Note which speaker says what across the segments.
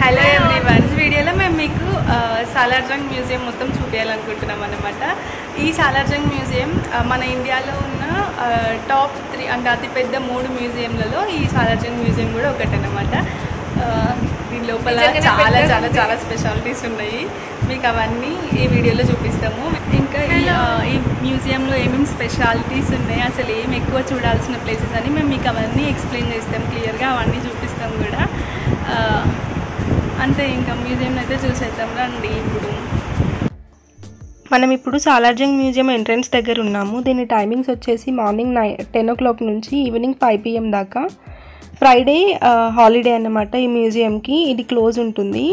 Speaker 1: Hello everyone, వీడియోలో మేము మీకు సాలార్జంగ్ మ్యూజియం మొత్తం చూపించాలనుకుంటున్నాం అన్నమాట. ఈ సాలార్జంగ్ మ్యూజియం మన ఇండియాలో ఉన్న టాప్ 3 అంటే అతిపెద్ద 3 మ్యూజియంలలో ఈ సాలార్జంగ్ మ్యూజియం కూడా ఒకటి అన్నమాట. దీని లోపల చాలా చాలా చాలా స్పెషాలిటీస్ ఉన్నాయి. మీకు అవన్నీ ఈ వీడియోలో చూపిస్తాము. ఇంకా ఈ మ్యూజియంలో ఏమేమి స్పెషాలిటీస్ ఉన్నాయి, అసలు ఏం ఎక్కువ చూడాల్సిన ప్లేసెస్ అని మేము మీకు అవన్నీ ఎక్స్ప్లెయిన్ చేస్తాం, క్లియర్గా అవన్నీ చూపిస్తాం కూడా. అంతే, ఇంకా మ్యూజియం అయితే చూసేద్దాం రండి.
Speaker 2: మనం ఇప్పుడు సాలార్జంగ్ మ్యూజియం ఎంట్రన్స్ దగ్గర ఉన్నాము. దీని టైమింగ్స్ వచ్చేసి మార్నింగ్ 10 o'clock నుంచి ఈవినింగ్ 5 PM దాకా. ఫ్రైడే హాలిడే అన్నమాట ఈ మ్యూజియంకి. ఇది క్లోజ్ ఉంటుంది.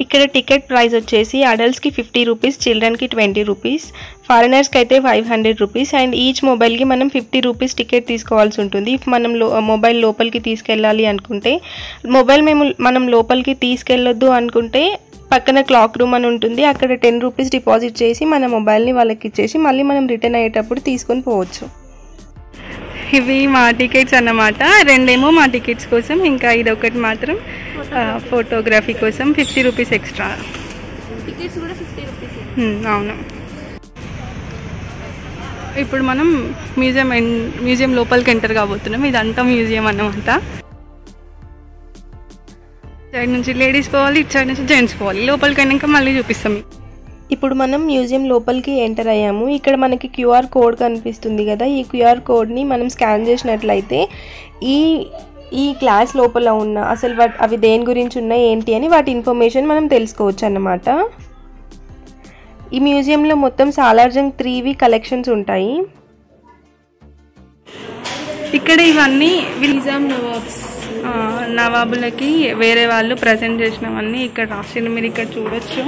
Speaker 2: ఇక్కడ టికెట్ ప్రైస్ వచ్చేసి అడల్ట్స్కి 50 రూపీస్, చిల్డ్రన్కి 20 రూపీస్, ఫారినర్స్కి అయితే 500 రూపీస్. అండ్ ఈచ్ మొబైల్కి మనం 50 రూపీస్ టికెట్ తీసుకోవాల్సి ఉంటుంది. ఇఫ్ మనం మొబైల్ లోపలికి తీసుకెళ్ళాలి అనుకుంటే, మొబైల్ మనం లోపలికి తీసుకెళ్ళొద్దు అనుకుంటే పక్కన క్లాక్ రూమ్ అని ఉంటుంది, అక్కడ 10 రూపీస్ డిపాజిట్ చేసి మన మొబైల్ని వాళ్ళకి ఇచ్చేసి మళ్ళీ మనం రిటర్న్ అయ్యేటప్పుడు తీసుకొని పోవచ్చు.
Speaker 1: ఇవి మా టికెట్స్ అన్నమాట. రెండేమో మా టికెట్స్ కోసం, ఇంకా ఇదొకటి మాత్రం ఫోటోగ్రఫీ కోసం 50 రూపీస్ ఎక్స్ట్రా.
Speaker 2: టికెట్స్ కూడా 50 రూపీస్.
Speaker 1: అవును. ఇప్పుడు మనం మ్యూజియం లోపలికి ఎంటర్ కాబోతున్నాం. ఇదంతా మ్యూజియం అన్నమాట. సైడ్ నుంచి లేడీస్ పోవాలి, ఇటు సైడ్ నుంచి జెంట్స్ పోవాలి. లోపలికి అయినాక మళ్ళీ చూపిస్తాం.
Speaker 2: ఇప్పుడు మనం మ్యూజియం లోపలికి ఎంటర్ అయ్యాము. ఇక్కడ మనకి QR కోడ్ కనిపిస్తుంది కదా, ఈ QR కోడ్ని మనం స్కాన్ చేసినట్లయితే ఈ క్లాస్ లోపల ఉన్న అసలు అవి దేని గురించి ఉన్నాయి ఏంటి అని వాటి ఇన్ఫర్మేషన్ మనం తెలుసుకోవచ్చు అన్నమాట. ఈ మ్యూజియంలో మొత్తం సాలార్జంగ్ 3 కలెక్షన్స్ ఉంటాయి.
Speaker 1: ఇక్కడ ఇవన్నీ నిజాం నవాబులకి వేరే వాళ్ళు ప్రజెంట్ చేసినవన్నీ ఇక్కడ రాసిండు, మీరు ఇక్కడ చూడొచ్చు.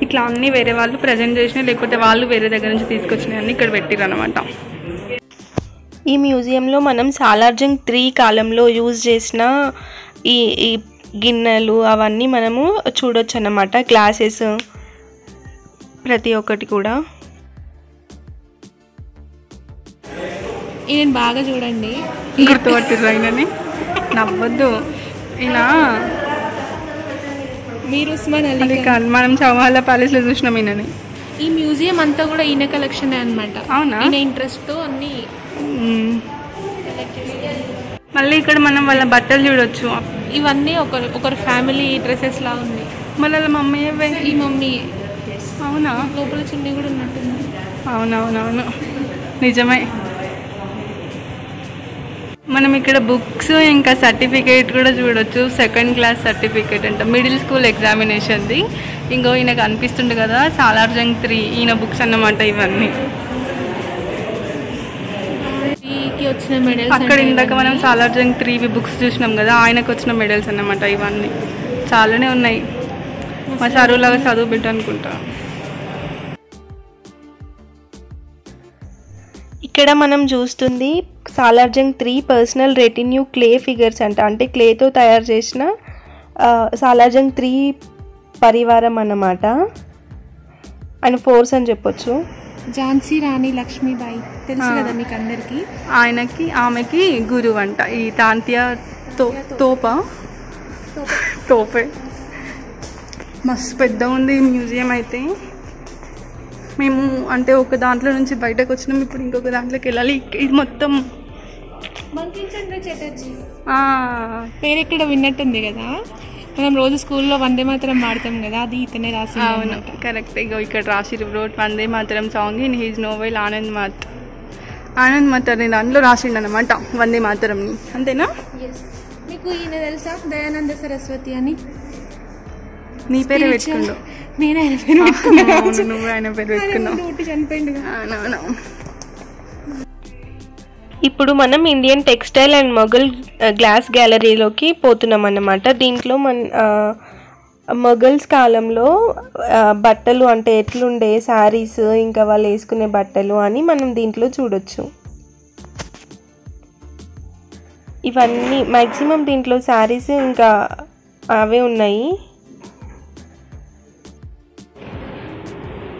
Speaker 1: ఇట్లా అన్నీ వేరే వాళ్ళు ప్రజెంట్ చేసినవి, లేకపోతే వాళ్ళు వేరే దగ్గర నుంచి తీసుకొచ్చినవి అన్నీ ఇక్కడ పెట్టిరు అనమాట.
Speaker 2: ఈ మ్యూజియంలో మనం సాలార్జంగ్ 3 కాలంలో యూజ్ చేసిన ఈ గిన్నెలు అవన్నీ మనము చూడొచ్చు అన్నమాట. గ్లాసెస్ ప్రతి ఒక్కటి కూడా.
Speaker 3: ఈయన బాగా చూడండి,
Speaker 1: గుర్తుపట్టిర్రు ఆయనని, నవ్వద్దు. ఇలా
Speaker 3: మీరు ఉస్మాన్ అలీ
Speaker 1: ఖాన్, మనం చౌహాలా ప్యాలెస్లో చూసినాం ఈయనని.
Speaker 3: ఈ మ్యూజియం అంతా కూడా ఈయన కలెక్షన్ అనమాట.
Speaker 1: అవునా?
Speaker 3: ఈయన ఇంట్రెస్ట్తో అన్ని.
Speaker 1: మళ్ళీ ఇక్కడ మనం వాళ్ళ బట్టలు చూడొచ్చు.
Speaker 3: ఇవన్నీ ఒకరి ఫ్యామిలీ డ్రెస్సెస్ లా ఉంది.
Speaker 1: మళ్ళీ మమ్మీ
Speaker 3: ఈ మమ్మీ.
Speaker 1: అవునా?
Speaker 3: లోపల చున్నీ కూడా ఉన్నట్టుంది.
Speaker 1: అవునవునవును, నిజమే. మనం ఇక్కడ బుక్స్ ఇంకా సర్టిఫికేట్ కూడా చూడొచ్చు. 2nd క్లాస్ సర్టిఫికేట్ అంట, మిడిల్ స్కూల్ ఎగ్జామినేషన్ది. ఇంకో ఈయనకు అనిపిస్తుంది కదా సాలార్జంగ్ 3 ఈయన బుక్స్ అన్నమాట ఇవన్నీ.
Speaker 3: వచ్చిన మెడల్స్
Speaker 1: అక్కడ ఇందాక మనం సాలార్జంగ్ 3 బుక్స్ చూసినాం కదా, ఆయనకు వచ్చిన మెడల్స్ అన్నమాట ఇవన్నీ. చాలానే ఉన్నాయి. మా చదువులాగా చదువు బిడ్డ అనుకుంటా.
Speaker 2: ఇక్కడ మనం చూస్తుంది సాలార్జంగ్ 3 పర్సనల్ రెటిన్యూ క్లే ఫిగర్స్ అంట. అంటే క్లేతో తయారు చేసిన సాలార్జంగ్ 3 పరివారం అన్నమాట. ఆయన ఫోర్స్ అని చెప్పొచ్చు.
Speaker 3: ఝాన్సీ రాణి లక్ష్మీబాయి తెలుసు కదా మీకు అందరికి.
Speaker 1: ఆమెకి గురువు అంట ఈ తాంతియా తోపే. మస్తు పెద్ద ఉంది ఈ మ్యూజియం అయితే. మేము అంటే ఒక దాంట్లో నుంచి బయటకు వచ్చినాం, ఇప్పుడు ఇంకొక దాంట్లోకి వెళ్ళాలి. ఇది మొత్తం
Speaker 3: బంకించంద్ర చటర్జీ పేరు ఎక్కడ విన్నట్టుంది కదా. మనం రోజు స్కూల్లో వందే మాతరం వాడతాం కదా, అది ఇతనే రాసి.
Speaker 1: అవును, కరెక్ట్. ఇగో ఇక్కడ రాసి road Vande Mataram song in he's novel Anand మత్ అనే దాంట్లో రాసిండు అనమాట వందే మాతరంని. అంతేనా?
Speaker 3: మీకు ఈయన తెలుసా దయానంద సరస్వతి అని?
Speaker 1: నీ పేరే పెట్టుకుండు.
Speaker 3: నేను ఆయన పేరు పెట్టుకున్నాను.
Speaker 1: నువ్వు ఆయన పేరు పెట్టుకున్నావు.
Speaker 3: చనిపోయిండు.
Speaker 2: ఇప్పుడు మనం Indian textile and Mughal glass గ్యాలరీలోకి పోతున్నాం అన్నమాట. దీంట్లో మొఘల్స్ కాలంలో బట్టలు అంటే ఎట్లుండే శారీస్, ఇంకా వాళ్ళు వేసుకునే బట్టలు అని మనం దీంట్లో చూడొచ్చు. ఇవన్నీ మ్యాక్సిమం దీంట్లో శారీస్ ఇంకా అవే ఉన్నాయి.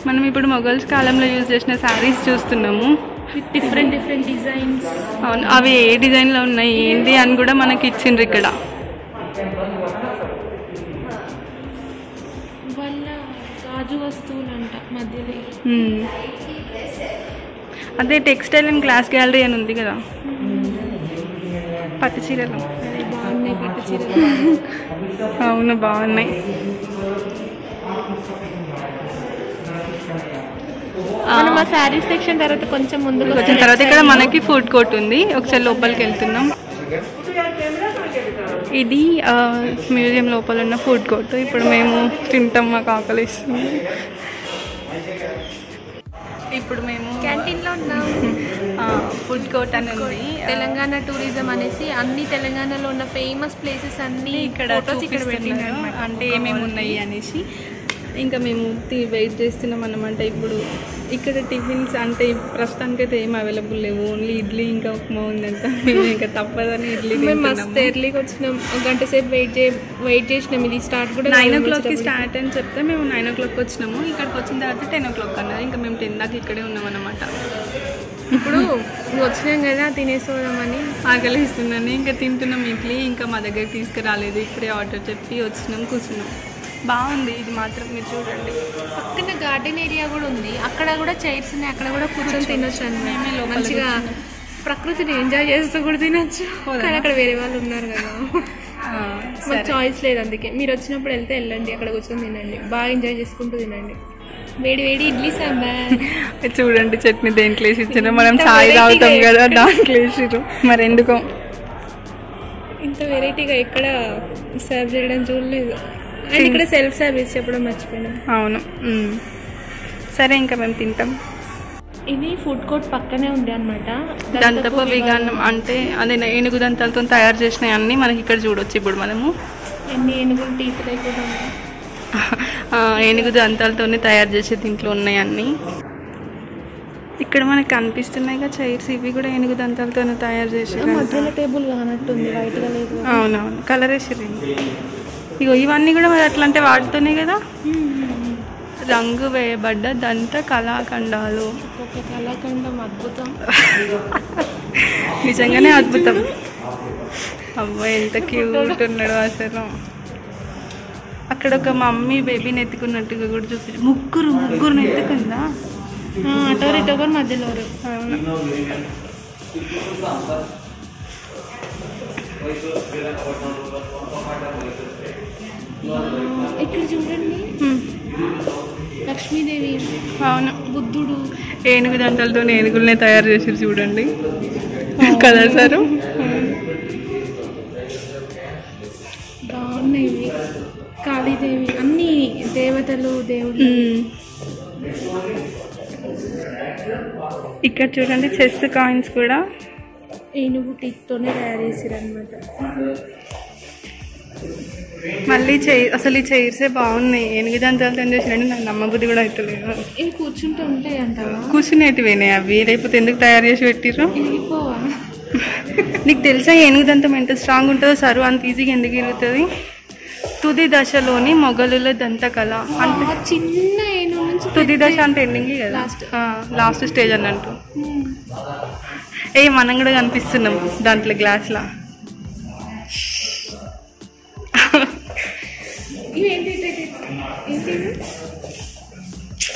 Speaker 1: మనం ఇప్పుడు మొఘల్స్ కాలంలో యూజ్ చేసిన శారీస్ చూస్తున్నాము.
Speaker 3: With different designs.
Speaker 1: అవును, అవి ఏ డిజైన్లో ఉన్నాయి ఏంటి అని కూడా మనకి ఇచ్చిండ్రు ఇక్కడ.
Speaker 3: వాళ్ళ గాజు వస్తువులంట మధ్యలో.
Speaker 1: అదే టెక్స్టైల్ అండ్ గ్లాస్ గ్యాలరీ అని ఉంది కదా, పట్టు చీరలు
Speaker 3: బాగున్నాయి. పట్టు చీరలు
Speaker 1: అవును బాగున్నాయి.
Speaker 3: మనం ఆ శారీ సెక్షన్ తర్వాత కొంచెం ముందుకు
Speaker 1: వచ్చిన తర్వాత ఇక్కడ మనకి ఫుడ్ కోర్ట్ ఉంది. ఒకసారి లోపలికి వెళ్తున్నాం. ఇది మ్యూజియం లోపల ఉన్న ఫుడ్ కోర్ట్. ఇప్పుడు మేము తింటాం, మాకు ఆకలిస్తుంది. ఇప్పుడు మేము
Speaker 3: క్యాంటీన్లో ఉన్నాం.
Speaker 1: ఫుడ్ కోర్ట్ అని ఉంది.
Speaker 3: తెలంగాణ టూరిజం అనేసి అన్ని తెలంగాణలో ఉన్న ఫేమస్ ప్లేసెస్ అన్ని
Speaker 1: ఇక్కడ పెట్టినారు, అంటే ఏమేమి ఉన్నాయి అనేసి. ఇంకా మేము వెయిట్ చేస్తున్నాం అన్నమాట. ఇప్పుడు ఇక్కడ టిఫిన్స్ అంటే ప్రస్తుతానికి అయితే ఏం అవైలబుల్ లేవు, ఓన్లీ ఇడ్లీ ఇంకా ఉప్మా ఉందంట. మేము ఇంకా తప్పదని ఇడ్లీ
Speaker 3: మస్తు ఎర్లీకి వచ్చినాం. ఒక గంట సేపు వెయిట్ చేసినాం. ఇది స్టార్ట్ కూడా
Speaker 1: 9 o'clockకి స్టార్ట్ అని చెప్తే మేము 9 o'clock వచ్చినాము. ఇక్కడికి వచ్చిన తర్వాత 10 o'clock అన్నారు. ఇంకా మేము 10 దాకా ఇక్కడే ఉన్నాం అన్నమాట.
Speaker 3: ఇప్పుడు వచ్చినాం కదా తినేసుకోదామని
Speaker 1: ఆకలిస్తుందని ఇంకా తింటున్నాం ఇడ్లీ. ఇంకా మా దగ్గర తీసుకురాలేదు, ఇప్పుడే ఆర్డర్ చెప్పి వచ్చినాం, కూర్చున్నాం. బాగుంది ఇది మాత్రం, మీరు చూడండి.
Speaker 3: పక్కన గార్డెన్ ఏరియా కూడా ఉంది, అక్కడ కూడా చైర్స్ ఉన్నాయి, అక్కడ కూడా కూర్చొని తినొచ్చు అండి. మంచిగా ప్రకృతిని ఎంజాయ్ చేస్తూ కూడా తినొచ్చు. కానీ అక్కడ వేరే వాళ్ళు ఉన్నారు కదా, మాకు చాయిస్ లేదు. అందుకే మీరు వచ్చినప్పుడు వెళ్తే వెళ్ళండి, అక్కడ కూర్చొని తినండి, బాగా ఎంజాయ్ చేసుకుంటూ తినండి. వేడి వేడి ఇడ్లీ సాంబార్
Speaker 1: చూడండి. చట్నీ దేంట్లో వేసి ఇచ్చారు, మనం చాయ్ తాగుతాం కదా దాంట్లో వేసిరు, మరి ఎందుకో
Speaker 3: ఇంత వెరైటీగా ఎక్కడ సర్వ్ చేయడం చూడలేదు. అండ్ ఇక్కడ సెల్ఫ్ సర్వీస్ చెప్పడం మర్చిపోయినాం.
Speaker 1: అవును, సరే ఇంకా మేము తింటాం.
Speaker 3: ఇది ఫుడ్ కోర్ట్ పక్కనే ఉంది అనమాట.
Speaker 1: దంతపు విగానం అంటే అదే ఏనుగు దంతాలతో తయారు చేసినవి అన్నీ మనకి ఇక్కడ చూడొచ్చు. ఇప్పుడు మనము
Speaker 3: ఎన్ని ఏనుగులు టీత్ లేకుండా
Speaker 1: ఏనుగు దంతాలతోనే తయారు చేసే దీంట్లో ఉన్నాయి అన్నీ. ఇక్కడ మనకు కనిపిస్తున్నాయి కదా చైర్స్, ఇవి కూడా ఏనుగు దంతాలతోనే తయారు చేసారు.
Speaker 3: మధ్యలో టేబుల్ కానట్టుంది, వైట్గా లేదు.
Speaker 1: అవునవును, కలర్ వేసారు. ఇగో ఇవన్నీ కూడా మరి అట్లా అంటే వాటితోనే కదా. రంగు వేయబడ్డ దంత కళాఖండాలు.
Speaker 3: ఒక కళాఖండం అద్భుతం,
Speaker 1: నిజంగానే అద్భుతం. అబ్బాయి ఎంత క్యూట్ ఉన్నాడు అసలు. అక్కడ ఒక మమ్మీ బేబీని ఎత్తుకున్నట్టుగా కూడా చూపించారు. ముగ్గురు ఎత్తుకుందా,
Speaker 3: అటోరిటోగర్ మధ్యలో. ఇక్కడ చూడండి లక్ష్మీదేవి,
Speaker 1: అవును,
Speaker 3: బుద్ధుడు.
Speaker 1: ఏనుగు దంతాలతో ఏనుగులనే తయారు చేసారు చూడండి కదా సారు.
Speaker 3: బాగున్నాయి. కాళీదేవి, అన్ని దేవతలు, దేవుళ్ళు.
Speaker 1: ఇక్కడ చూడండి చెస్ కాయిన్స్ కూడా
Speaker 3: ఏనుగు టీతోనే తయారు చేసారు అనమాట.
Speaker 1: మళ్ళీ అసలు ఈ చైర్సే బాగున్నాయి. ఏనుగు దంతాలతో చేసినట్టు నాకు నమ్మబుద్ధి కూడా అవుతలేదు.
Speaker 3: ఇవి కూర్చుంటూ ఉంటాయి అంటావా?
Speaker 1: కూర్చునేటివేనే అవి, లేకపోతే ఎందుకు తయారు చేసి పెట్టిర్రు?
Speaker 3: ఇరిగిపోవా?
Speaker 1: నీకు తెలుసా ఏనుగు దంతం ఎంత స్ట్రాంగ్ ఉంటుందో? సరు అంత ఈజీగా ఎందుకు ఇరుగుతుంది? తుది దశలోని మొఘలుల దంతకళ అంటే
Speaker 3: చిన్న ఏనుగు నుంచి
Speaker 1: తుది దశ అంటే ఎండింగ్ కదా, లాస్ట్ స్టేజ్ అన్నట్టు. మనం కూడా కనిపిస్తున్నాం దాంట్లో గ్లాస్లా.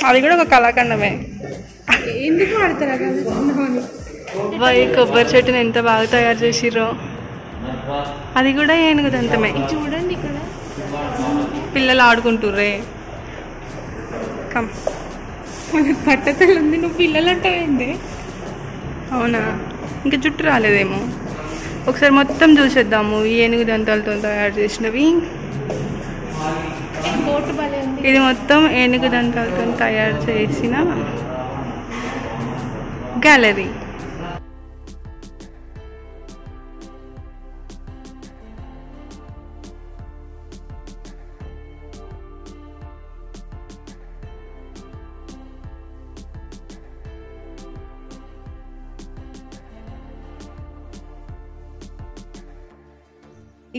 Speaker 1: అది కూడా ఒక కళాఖండమే.
Speaker 3: ఎందుకు వాడతారు?
Speaker 1: కొబ్బరి చెట్టుని ఎంత బాగా తయారు చేసిర్రో. అది కూడా ఏనుగు దంతమే.
Speaker 3: చూడండి ఇక్కడ
Speaker 1: పిల్లలు ఆడుకుంటుర్రే.
Speaker 3: పట్టతలు ఉంది, నువ్వు పిల్లలు అంటావేంది?
Speaker 1: అవునా, ఇంకా జుట్టు రాలేదేమో. ఒకసారి మొత్తం చూసేద్దాము ఈ ఏనుగు దంతాలతో తయారు చేసినవి. ఇది మొత్తం ఏనుగు దంతాలతో తయారు చేసిన గ్యాలరీ.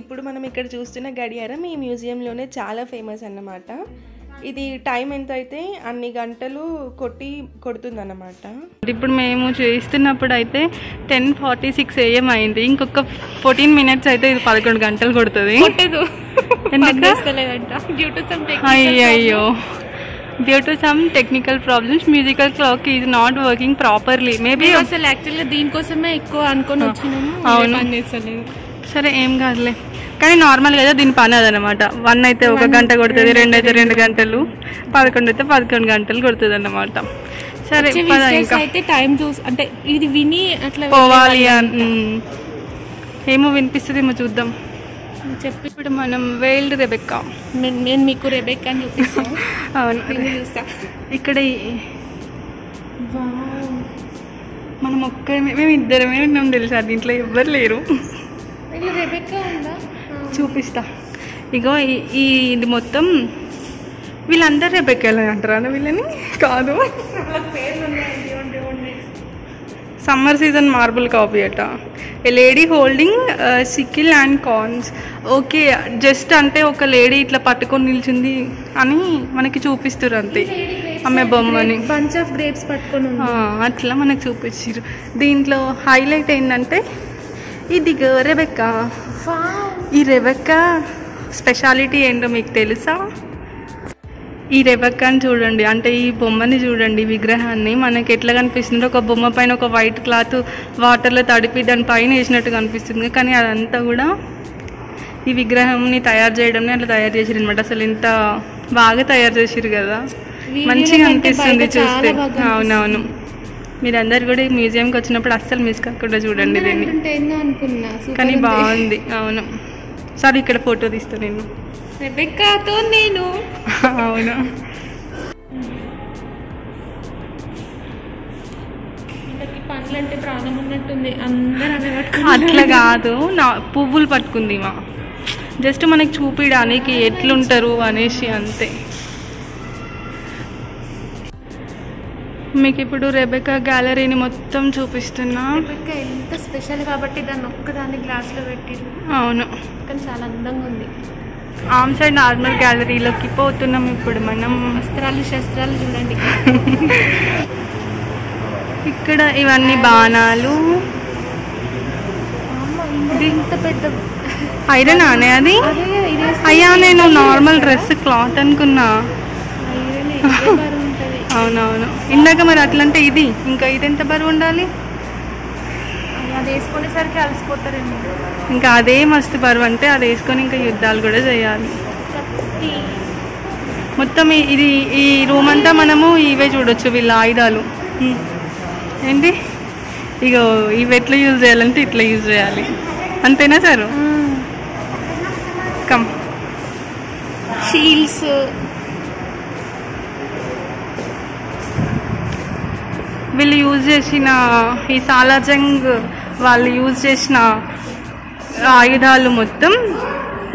Speaker 2: ఇప్పుడు మనం ఇక్కడ చూస్తున్న గడియారం ఈ మ్యూజియంలోనే చాలా ఫేమస్ అన్నమాట. ఇది టైం ఎంత అయితే అన్ని గంటలు కొడుతుంది అన్నమాట.
Speaker 1: ఇప్పుడు మేము చేస్తున్నప్పుడు అయితే 10:46 AM అయింది. ఇంకొక 14 minutes అయితే ఇది 11 గంటలు కొడుతుంది. అయ్యో due to some technical problems musical clock is not working properly. Maybe
Speaker 3: అసలు యాక్చువల్గా దీనికోసమే ఎక్కువ అనుకొని వచ్చినాము. అవును
Speaker 1: సరే ఏం కాదులే, కానీ నార్మల్ కదా దీని పని అదనమాట. 1 అయితే 1 గంట కొడుతుంది, 2 అయితే 2 గంటలు, 11 అయితే 11 గంటలు కొడుతుంది అన్నమాట. సరే
Speaker 3: అయితే టైం చూసి అంటే ఇది విని అట్లా
Speaker 1: పోవాలి ఏమో వినిపిస్తుందేమో చూద్దాం చెప్పి. ఇప్పుడు మనం వేల్డ్ రెబెక్కా,
Speaker 3: నేను మీకు రెబెక్కా అని చూపిస్తాను.
Speaker 1: అవును ఇక్కడ మనం మేము ఇద్దరమే ఉన్నాం తెలుసా, దీంట్లో ఎవ్వరు లేరు. చూపిస్తా. ఇగో ఇది మొత్తం వీళ్ళందరూ రెబెక్కాలు అంటారా వీళ్ళని? కాదు, సమ్మర్ సీజన్ మార్బుల్ కాపీ అట. A lady holding sickle and corns. Okay, just అంటే ఒక లేడీ ఇట్లా పట్టుకొని నిల్చుంది అని మనకి చూపిస్తారు అంతే, ఆమె బొమ్మని
Speaker 3: బంచ్ ఆఫ్ గ్రేప్స్ పట్టుకొని
Speaker 1: అట్లా మనకు చూపించారు. దీంట్లో హైలైట్ ఏంటంటే ఇది రెబెక్కా. ఈ రెబెక్కా స్పెషాలిటీ ఏంటో మీకు తెలుసా? ఈ రెబెక్కాని చూడండి, అంటే ఈ బొమ్మని చూడండి, విగ్రహాన్ని మనకి ఎట్లా కనిపిస్తుంది, ఒక బొమ్మ పైన ఒక వైట్ క్లాత్ వాటర్లో తడిపి దాని పైన వేసినట్టు కనిపిస్తుంది. కానీ అదంతా కూడా ఈ విగ్రహంని తయారు చేయడం అట్లా తయారు చేసారు అనమాట. అసలు ఎంత బాగా తయారు చేసారు కదా, మంచిగా అనిపిస్తుంది చూస్తే. అవునవును, మీరందరు కూడా ఈ మ్యూజియంకి వచ్చినప్పుడు అస్సలు మిస్ కాకుండా చూడండి దీన్ని. కానీ బాగుంది. అవును, సరే ఇక్కడ ఫోటో తీస్తా నేను
Speaker 3: రెబెక్కాతో. నేను
Speaker 1: అవును,
Speaker 3: పండ్లు అంటే ప్రాణం ఉన్నట్టుంది, అందరూ
Speaker 1: అట్లా కాదు, నా పువ్వులు పట్టుకుంది మా జస్ట్ మనకి చూపించడానికి ఎట్లుంటారు అనేసి అంతే. మీకు ఇప్పుడు రెబెక్కా గ్యాలరీని మొత్తం చూపిస్తున్నా.
Speaker 3: రెబెక్కా ఎంత స్పెషల్ కాబట్టి దాన్ని ఒక్కదాన్ని గ్లాస్లో పెట్టి.
Speaker 1: అవును,
Speaker 3: కానీ చాలా అందంగా ఉంది.
Speaker 1: ఆమ్ సైడ్ నార్మల్ గ్యాలరీలోకి పోతున్నాం ఇప్పుడు మనం.
Speaker 3: శస్త్రాలు చూడండి.
Speaker 1: ఇక్కడ ఇవన్నీ బాణాలు.
Speaker 3: ఇంత పెద్ద
Speaker 1: ఐరన్ అనే అది. అయ్యా నేను నార్మల్ డ్రెస్ క్లాత్ అనుకున్నా. అవునవును, ఇందాక మరి అట్లంటే ఇది ఇంకా ఇది ఎంత బరువు ఉండాలి?
Speaker 3: అది వేసుకునేసరికి అలసిపోతారండి.
Speaker 1: ఇంకా అదే మస్తు బరువు, అంటే అది వేసుకొని ఇంకా యుద్ధాలు కూడా చేయాలి. మొత్తం ఇది ఈ రూమ్ అంతా మనము ఇవే చూడొచ్చు, వీళ్ళ ఆయుధాలు. ఏంటి ఇగో ఇవి ఎట్లా యూజ్ చేయాలంటే ఇట్లా యూజ్ చేయాలి, అంతేనా సార్? కమ్
Speaker 3: షీల్డ్స్,
Speaker 1: వీళ్ళు యూజ్ చేసిన ఈ సాలార్జంగ్ వాళ్ళు యూజ్ చేసిన ఆయుధాలు మొత్తం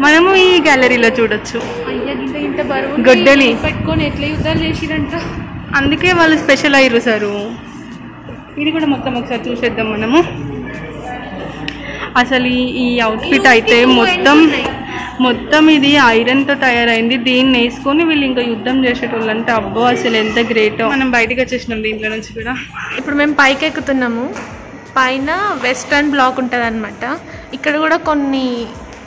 Speaker 1: మనము ఈ గ్యాలరీలో చూడొచ్చు. గొడ్డలి
Speaker 3: పెట్టుకొని ఎట్లా యుద్ధాలు చేసిరంట,
Speaker 1: అందుకే వాళ్ళు స్పెషల్ అయ్యారు సారు. ఇది కూడా మొత్తం ఒకసారి చూసేద్దాం మనము. అసలు ఈ అవుట్ఫిట్ అయితే మొత్తం ఇది ఐరన్తో తయారైంది. దీన్ని వేసుకొని వీళ్ళు ఇంకా యుద్ధం చేసేటోళ్ళు అంటే అబ్బో అసలు ఎంత గ్రేటో. మనం బయటకు వచ్చేసినాం దీంట్లో నుంచి కూడా.
Speaker 3: ఇప్పుడు మేము పైకి ఎక్కుతున్నాము. పైన వెస్టర్న్ బ్లాక్ ఉంటుంది అనమాట. ఇక్కడ కూడా కొన్ని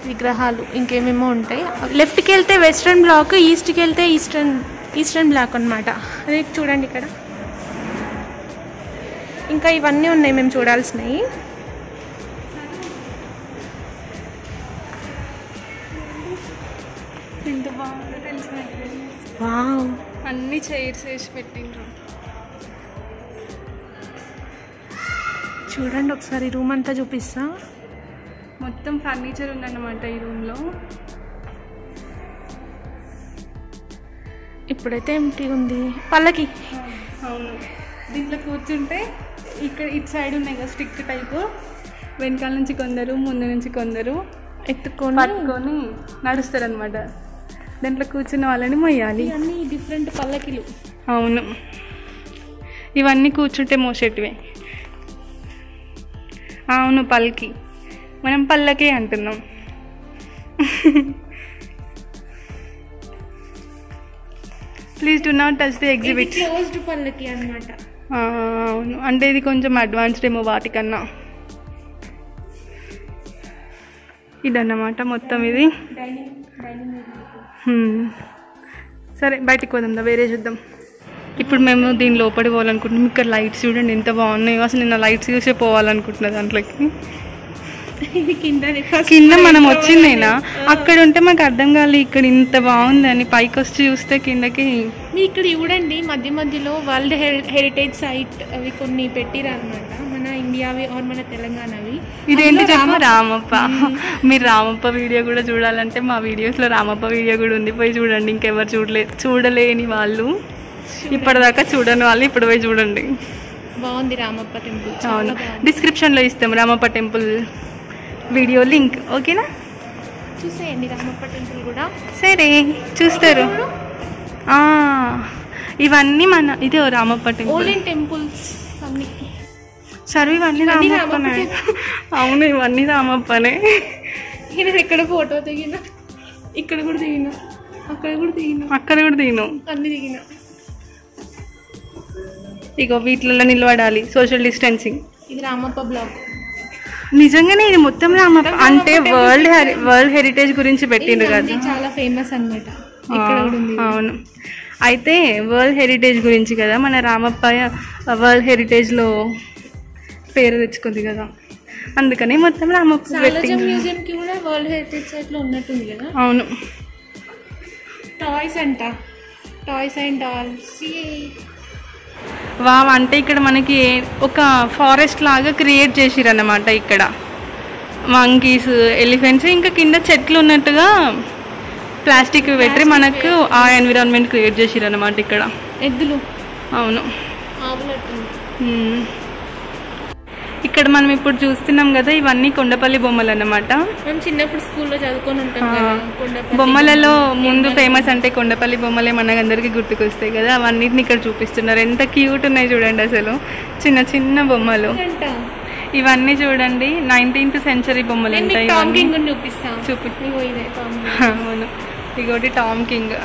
Speaker 3: విగ్రహాలు ఇంకేమేమో ఉంటాయి. లెఫ్ట్కి వెళ్తే వెస్టర్న్ బ్లాక్, ఈస్ట్కి వెళ్తే ఈస్టర్న్ బ్లాక్ అనమాట. అది చూడండి ఇక్కడ. ఇంకా ఇవన్నీ ఉన్నాయి మేము చూడాల్సినవి.
Speaker 1: ఎంత బాగుందో తెలిసిన అన్ని చైర్స్ వేసి పెట్టిండ్రు.
Speaker 3: చూడండి ఒకసారి రూమ్ అంతా చూపిస్తా.
Speaker 1: మొత్తం ఫర్నిచర్ ఉందన్నమాట ఈ రూమ్లో.
Speaker 3: ఇప్పుడైతే ఎంటీ ఉంది. పల్లకి.
Speaker 1: అవును, దీంట్లో కూర్చుంటే ఇక్కడ ఇటు సైడ్ ఉన్నాయి కదా స్టిక్ టైపు, వెనకాల నుంచి కొందరు ముందు నుంచి కొందరు పట్టుకొని నడుస్తారు అనమాట. దాంట్లో కూర్చున్న వాళ్ళని మొయ్యాలి.
Speaker 3: అన్ని డిఫరెంట్ పల్లకిలు.
Speaker 1: అవును, ఇవన్నీ కూర్చుంటే మోసేటివే. అవును, పల్కి, మనం పల్లకే అంటున్నాం. Please do not touch the exhibit.
Speaker 3: Closed పల్లకి అన్నమాట.
Speaker 1: అవును, అంటే ఇది కొంచెం అడ్వాన్స్డ్ ఏమో వాటికన్నా. ఇదన్నమాట మొత్తం ఇది. సరే బయటికి పోదాం, వేరే చూద్దాం. ఇప్పుడు మేము దీని లోపలికి పోవాలనుకుంటున్నాం. ఇక్కడ లైట్స్ చూడండి ఎంత బాగున్నాయో. అసలు నేను లైట్స్ చూసే పోవాలనుకుంటున్నా దాంట్లోకి. కింద మనం వచ్చిందేనా, అక్కడ ఉంటే మాకు అర్థం కాలేదు ఇక్కడ ఇంత బాగుందని. పైకి వచ్చి చూస్తే కిందకి
Speaker 3: ఇక్కడ చూడండి మధ్య మధ్యలో వరల్డ్ హెరిటేజ్ సైట్ అవి కొన్ని పెట్టిరు అనమాట, మన ఇండియావి ఆర్ మన తెలంగాణవి.
Speaker 1: ఇదేంటి చెప్పు, రామప్ప. మీరు రామప్ప వీడియో కూడా చూడాలంటే మా వీడియోస్లో రామప్ప వీడియో కూడా ఉంది, పోయి చూడండి. ఇంకెవరు చూడలేని వాళ్ళు, ఇప్పటిదాకా చూడని వాళ్ళు ఇప్పుడు పోయి చూడండి.
Speaker 3: బాగుంది రామప్ప టెంపుల్.
Speaker 1: అవును, డిస్క్రిప్షన్లో ఇస్తాం రామప్ప టెంపుల్ వీడియో లింక్. ఓకేనా,
Speaker 3: చూసేయండి రామప్ప టెంపుల్ కూడా.
Speaker 1: సరే చూస్తారు. ఇవన్నీ మన ఇదే రామప్ప టెంపుల్.
Speaker 3: ఓల్డెన్ టెంపుల్స్ అన్ని.
Speaker 1: సరే ఇవన్నీ రామప్పనే. అవును ఇవన్నీ రామప్పనే.
Speaker 3: నేను ఎక్కడ ఫోటో దిగినా, ఇక్కడ కూడా దిగినా, అక్కడ కూడా దిగినా, అన్ని దిగినా.
Speaker 1: ఇగో వీటిలలో నిలబడాలి, సోషల్ డిస్టెన్సింగ్.
Speaker 3: ఇది రామప్ప బ్లాక్.
Speaker 1: నిజంగానే ఇది మొత్తం రామప్ప అంటే వరల్డ్ హెరిటేజ్ గురించి పెట్టిండ్రు కదా,
Speaker 3: చాలా ఫేమస్ అన్నమాట.
Speaker 1: అవును, అయితే వరల్డ్ హెరిటేజ్ గురించి కదా మన రామప్ప వరల్డ్ హెరిటేజ్లో పేరు తెచ్చుకుంది కదా, అందుకని మొత్తం రామప్ప
Speaker 3: మ్యూజియం కి కూడా వరల్డ్ హెరిటేజ్ సైట్ లో ఉన్నట్టుంది కదా.
Speaker 1: అవును,
Speaker 3: టాయ్స్ అంట, టాయ్స్ అండ్ డాల్స్.
Speaker 1: వావ్, అంటే ఇక్కడ మనకి ఒక ఫారెస్ట్ లాగా క్రియేట్ చేసిరు అన్నమాట. ఇక్కడ మంకీస్, ఎలిఫెంట్స్, ఇంకా కింద చెట్లు ఉన్నట్టుగా ప్లాస్టిక్ పెట్టి మనకు ఆ ఎన్విరాన్మెంట్ క్రియేట్ చేసిరు అన్నమాట ఇక్కడ.
Speaker 3: ఎద్దులు.
Speaker 1: అవును, ఇక్కడ మనం ఇప్పుడు చూస్తున్నాం కదా, ఇవన్నీ కొండపల్లి బొమ్మలు అన్నమాట.
Speaker 3: మనం చిన్నప్పుడు స్కూల్లో చదువుకొని ఉంటాం కదా.
Speaker 1: బొమ్మలలో ముందు ఫేమస్ అంటే కొండపల్లి బొమ్మలే మనకందరికి గుర్తుకొస్తాయి కదా, అవన్నిటిని ఇక్కడ చూపిస్తున్నారు. ఎంత క్యూట్ ఉన్నాయి చూడండి అసలు, చిన్న చిన్న బొమ్మలు. ఇవన్నీ చూడండి 19th century బొమ్మలు ఉంటాయి. అవును, ఇగోటి టామ్ కింగ్.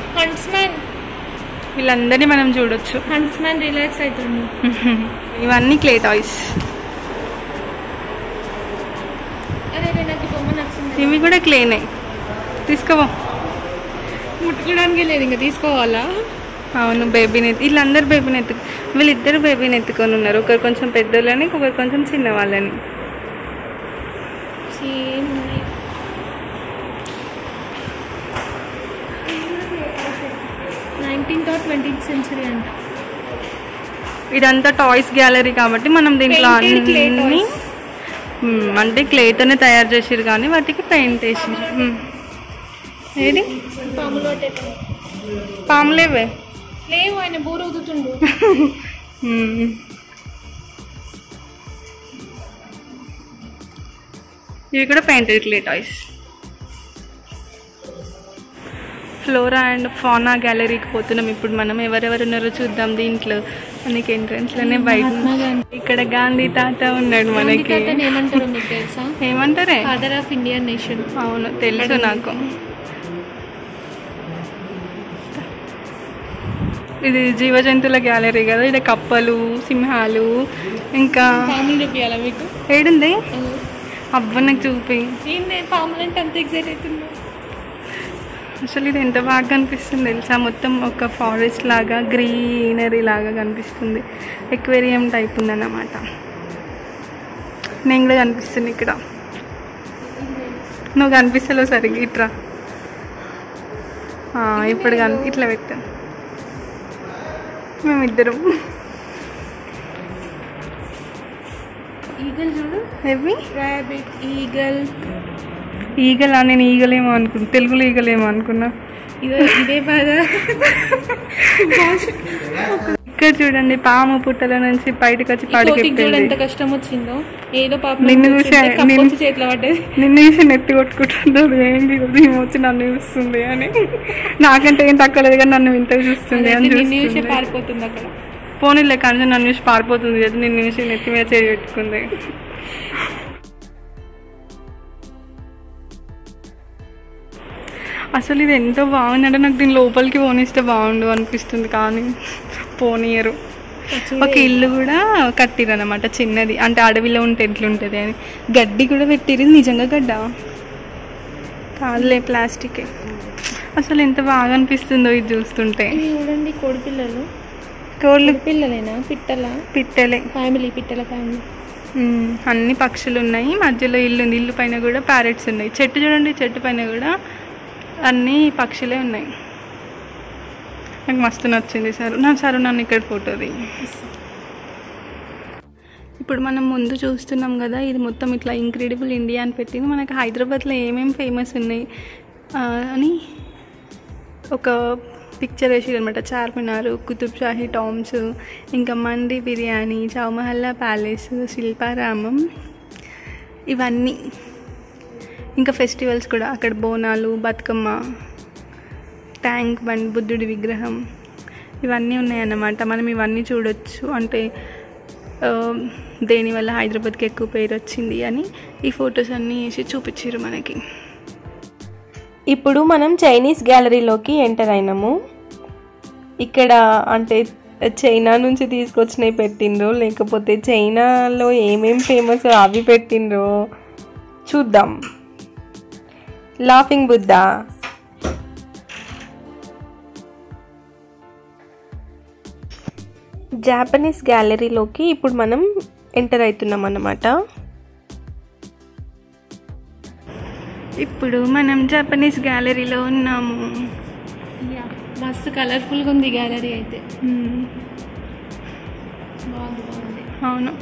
Speaker 1: వీళ్ళందరినీ మనం చూడొచ్చు.
Speaker 3: హంట్స్మ్యాన్ రిలాక్స్ అవుతుంది.
Speaker 1: ఇవన్నీ క్లే టాయ్స్. ఇవి కూడా క్లేనే, తీసుకోవా.
Speaker 3: ముట్టుకోవడానికి లేదు, ఇంకా తీసుకోవాలా.
Speaker 1: అవును, బేబీని వీళ్ళందరూ బేబీని వీళ్ళిద్దరు బేబీని ఎత్తుకొని ఉన్నారు. ఒకరు కొంచెం పెద్దోళ్ళని, ఒకరు కొంచెం చిన్న వాళ్ళని.
Speaker 3: 19th or 20th century అంట.
Speaker 1: ఇదంతా టాయ్స్ గ్యాలరీ కాబట్టి మనం దీంట్లో అన్ని అంటే క్లేతోనే తయారు చేసిరు కానీ వాటికి పెయింట్ వేసిరు. ఏది పాములేవే
Speaker 3: లేవు, ఆయన బోర్ అవుతుండు.
Speaker 1: ఇవి కూడా painted clay toys. Flora and fauna గ్యాలరీకి పోతున్నాం ఇప్పుడు మనం. ఎవరెవరు ఉన్నారో చూద్దాం. దీంట్లో మనకి ఎంట్రన్స్ లోనే బయట ఇక్కడ గాంధీ తాత ఉన్నాడు మనకి. ఏమంటారే?
Speaker 3: Father of Indian nation.
Speaker 1: అవును, తెలుసు నాకు. ఇది జీవ జంతువుల గ్యాలరీ కదా. ఇది కప్పలు, సింహాలు, ఇంకా
Speaker 3: చూపించాలా మీకు?
Speaker 1: ఏడుంది అబ్బా నాకు చూపి.
Speaker 3: పాములు అంటే అంత ఎక్సైట్ అవుతున్నా.
Speaker 1: అసలు ఇది ఎంత బాగా కనిపిస్తుంది తెలుసా, మొత్తం ఒక ఫారెస్ట్ లాగా గ్రీనరీ లాగా కనిపిస్తుంది. ఎక్వేరియం టైప్ ఉందన్నమాట. నేను కూడా కనిపిస్తుంది ఇక్కడ. నువ్వు కనిపిస్తలేవు సరిగ్గా. ఇట్రా ఇప్పుడు ఇట్లా పెట్టాను మేమిద్దరం.
Speaker 3: ఈగల్ చూడు,
Speaker 1: హెవీ
Speaker 3: రాబిట్, ఈగల్.
Speaker 1: ఈగలా? నేను ఈగలేమో అనుకున్నా, తెలుగులో ఈగలేమో అనుకున్నా.
Speaker 3: ఇదే బాధ.
Speaker 1: ఇక్కడ చూడండి, పాము పుట్టల నుంచి బయటకు వచ్చి పడికెళ్ళింది.
Speaker 3: ఎంత కష్టం వచ్చిందో. ఏదో పాపం
Speaker 1: నిన్ను చూసి
Speaker 3: చేతిలో పడ్డది.
Speaker 1: నిన్ను చూసి నెత్తి కొట్టుకుంటున్నారు. ఏంటి వచ్చి నన్ను చూస్తుంది అని. నాకంటే ఏం తక్కువ లేదు కానీ నన్ను ఇంత చూస్తుంది అని
Speaker 3: చూసి పారిపోతుంది అక్కడ.
Speaker 1: పోనీలే కానీ నన్ను చూసి పారిపోతుంది కదా, నిన్ను చూసి నెత్తి మీద చేయి పెట్టుకుంది. అసలు ఇది ఎంతో బాగుందంటే నాకు దీని లోపలికి పోనిస్తే బాగుండు అనిపిస్తుంది, కానీ పోనీయరు. ఒక ఇల్లు కూడా కట్టిరు అనమాట చిన్నది, అంటే అడవిలో ఉంటే ఎట్లుంటుంది అని. గడ్డి కూడా పెట్టిరు. నిజంగా గడ్డ కాదులే, ప్లాస్టిక్. అసలు ఎంత బాగా అనిపిస్తుందో ఇది చూస్తుంటే.
Speaker 3: చూడండి కోడి పిల్లలు,
Speaker 1: కోళ్ళు
Speaker 3: పిల్లలేనా
Speaker 1: పిట్టలే,
Speaker 3: ఫ్యామిలీ పిట్టల ఫ్యామిలీ.
Speaker 1: అన్ని పక్షులు ఉన్నాయి, మధ్యలో ఇల్లు ఉంది, ఇల్లు పైన కూడా ప్యారెట్స్ ఉన్నాయి. చెట్టు చూడండి, చెట్టు పైన కూడా అన్ని పక్షులే ఉన్నాయి. నాకు మస్తు నచ్చింది. సరే నన్ను ఇక్కడ ఫోటోది. ఇప్పుడు మనం ముందు చూస్తున్నాం కదా, ఇది మొత్తం ఇట్లా ఇంక్రెడిబుల్ ఇండియా అని పెట్టింది. మనకి హైదరాబాద్లో ఏమేమి ఫేమస్ ఉన్నాయి అని ఒక పిక్చర్ వేసారు అనమాట. చార్మినార్, కుతుబ్ షాహీ టామ్స్, ఇంకా మండి బిర్యానీ, చౌమహల్లా ప్యాలెస్, శిల్పారామం, ఇవన్నీ. ఇంకా ఫెస్టివల్స్ కూడా అక్కడ బోనాలు, బతుకమ్మ, ట్యాంక్ బండ్, బుద్ధుడి విగ్రహం, ఇవన్నీ ఉన్నాయన్నమాట. మనం ఇవన్నీ చూడొచ్చు. అంటే దేనివల్ల హైదరాబాద్కి ఎక్కువ పేరు వచ్చింది అని ఈ ఫొటోస్ అన్నీ వేసి చూపించారు మనకి.
Speaker 2: ఇప్పుడు మనం చైనీస్ గ్యాలరీలోకి ఎంటర్ అయినాము. ఇక్కడ అంటే చైనా నుంచి తీసుకొచ్చినవి పెట్టిండ్రో లేకపోతే చైనాలో ఏమేమి ఫేమస్ అవి పెట్టిండ్రో చూద్దాం. లాఫింగ్ బుద్ధా, జాపనీస్ గ్యాలరీలోకి ఇప్పుడు మనం ఎంటర్ అవుతున్నాం అన్నమాట.
Speaker 1: ఇప్పుడు మనం జపనీస్ గ్యాలరీలో ఉన్నాము.
Speaker 3: మస్తు కలర్ఫుల్గా ఉంది గ్యాలరీ అయితే. బాగుంది.
Speaker 1: అవును,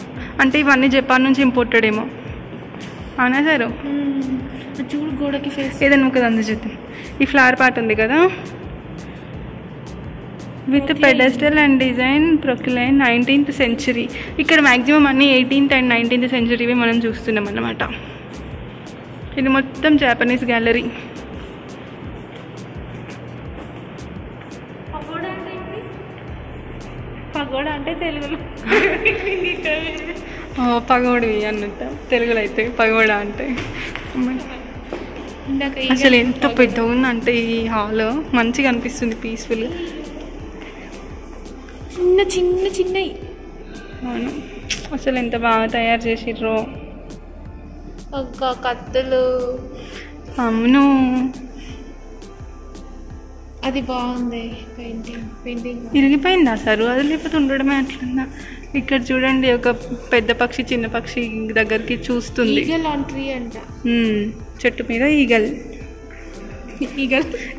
Speaker 1: అంటే ఇవన్నీ జపాన్ నుంచి ఇంపోర్టెడ్ ఏమో. అవునా సార్?
Speaker 3: చూడు గోడకి ఫేస్
Speaker 1: ఏదైనా ఒక అందు చూద్దాం. ఈ ఫ్లవర్ పార్ట్ ఉంది కదా, with pedestal and design Proclain 19th century. ఇక్కడ మ్యాక్సిమం అన్నీ 18th and 19th century మనం చూస్తున్నాం అన్నమాట. ఇది మొత్తం జాపనీస్ గ్యాలరీ.
Speaker 3: పగోడా అంటే తెలుగులో
Speaker 1: పగోడి అన్నట్టు, తెలుగులో అయితే పగోడా అంటే. అసలు ఎంత పెద్దగా ఉందంటే ఈ హాల్, మంచిగా అనిపిస్తుంది, పీస్ఫుల్.
Speaker 3: చిన్న చిన్న చిన్నవి.
Speaker 1: అవును, అసలు ఎంత బాగా తయారు చేసిర్రో.
Speaker 3: ఒక కత్తులు.
Speaker 1: అవును,
Speaker 3: అది బాగుంది. పెయింటింగ్
Speaker 1: ఇరిగిపోయిందా సార్? అది లేకపోతే ఉండడమే అట్లుందా? ఇక్కడ చూడండి, ఒక పెద్ద పక్షి చిన్న పక్షి దగ్గరికి చూస్తుంది.
Speaker 3: ఈగల్ ఆన్ ట్రీ అంట.
Speaker 1: చెట్టు మీద ఈగల్.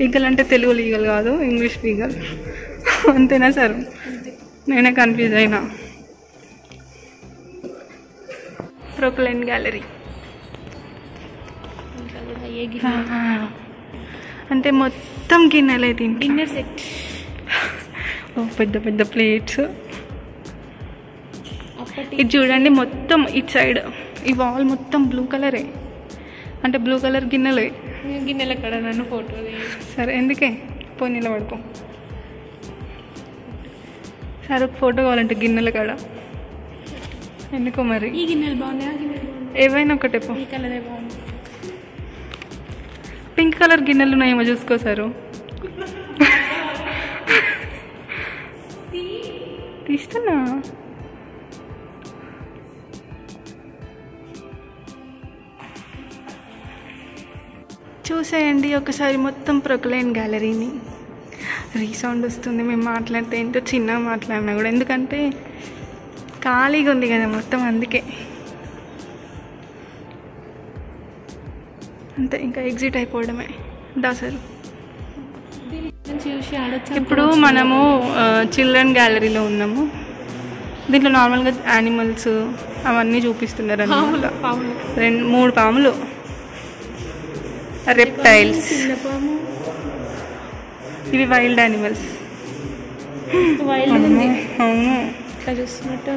Speaker 1: ఈగల్ అంటే తెలుగులో ఈగల్ కాదు, ఇంగ్లీష్ ఈగల్. అంతేనా సార్? నేనే కన్ఫ్యూజ్ అయినా. ప్రొక్లైన్ గ్యాలరీ అంటే మొత్తం గిన్నెలే తింటే.
Speaker 3: Dinner set.
Speaker 1: పెద్ద పెద్ద ప్లేట్స్. ఇది చూడండి, మొత్తం ఇటు సైడ్ ఈ వాల్ మొత్తం బ్లూ కలరే, అంటే బ్లూ కలర్ గిన్నెలే.
Speaker 3: గిన్నెల కడ నన్ను ఫోటో.
Speaker 1: సరే, ఎందుకే పోయి నిలబడుకో. సరే, ఒక ఫోటో కావాలంటే గిన్నెల కాడ. ఎందుకో మరి.
Speaker 3: ఈ గిన్నెలు బాగున్నాయి, ఆ గిన్నెలు బాగున్నాయి.
Speaker 1: ఏవైనా ఒకటే పో.
Speaker 3: ఈ కలరే బాగుంది.
Speaker 1: పింక్ కలర్ గిన్నెలు ఉన్నాయేమో చూసుకో సారు. తీస్తున్నా. చూసేయండి ఒకసారి మొత్తం ప్రొక్లైన్ గ్యాలరీని. రీసౌండ్ వస్తుంది మేము మాట్లాడితే, ఎంతో చిన్నగా మాట్లాడినా కూడా, ఎందుకంటే ఖాళీగా ఉంది కదా మొత్తం, అందుకే. అంతే, ఇంకా ఎగ్జిట్ అయిపోవడమే. దాసరు ఇప్పుడు మనము చిల్డ్రన్ గ్యాలరీలో ఉన్నాము. దీంట్లో నార్మల్గా యానిమల్స్ అవన్నీ చూపిస్తున్నారు అన్నమాట. 3 పాములు, రెప్టైల్స్, ఇవి వైల్డ్ యానిమల్స్.
Speaker 3: అవును,
Speaker 1: ఇట్లా
Speaker 3: చూస్తున్నట్టు